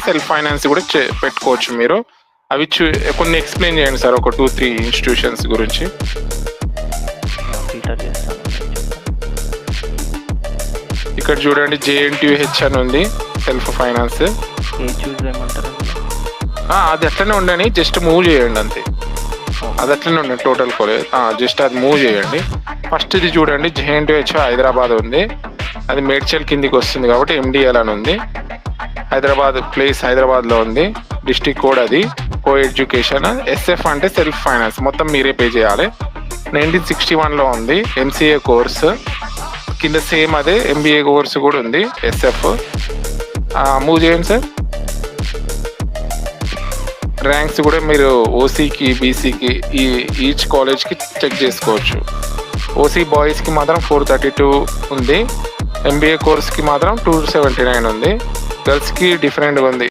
Self finance కూడా పెట్టుకోవచ్చు మీరు. అవి కొన్ని ఎక్స్ప్లెయిన్ చేయండి సార్, ఒక 2-3 ఇన్స్టిట్యూషన్స్ గురించి. ఫిల్టర్ చేస్తాను. ఇక్కడ చూడండి JNTUH అని ఉంది సెల్ఫ్ ఫైనాన్స్. ఏం చూస్ చేయమంటారు? అది అట్లనే ఉండని, జస్ట్ మూవ్ చేయండి అంతే. అది అట్లనే ఉండండి టోటల్ కాలేజ్, జస్ట్ అది మూవ్ చేయండి. ఫస్ట్ ఇది చూడండి JNTUH హైదరాబాద్ ఉంది, అది మేడ్చల్ కిందికి వస్తుంది కాబట్టి MDL అని ఉంది. హైదరాబాద్ ప్లేస్ హైదరాబాద్లో ఉంది, డిస్ట్రిక్ట్ కోడ్ అది, కో ఎడ్యుకేషన్. SF అంటే సెల్ఫ్ ఫైనాన్స్, మొత్తం మీరే పే చేయాలి. 1961లో ఉంది. MCA కోర్స్ కింద సేమ్ అదే MBA కోర్స్ కూడా ఉంది SF. మూవ్ చేయండి సార్. ర్యాంక్స్ కూడా మీరు OCకి BCకి ఈచ్ కాలేజ్కి చెక్ చేసుకోవచ్చు. OC బాయ్స్కి మాత్రం 432 ఉంది, MBA కోర్స్కి మాత్రం 279 ఉంది. గర్ల్స్కి డిఫరెంట్గా ఉంది,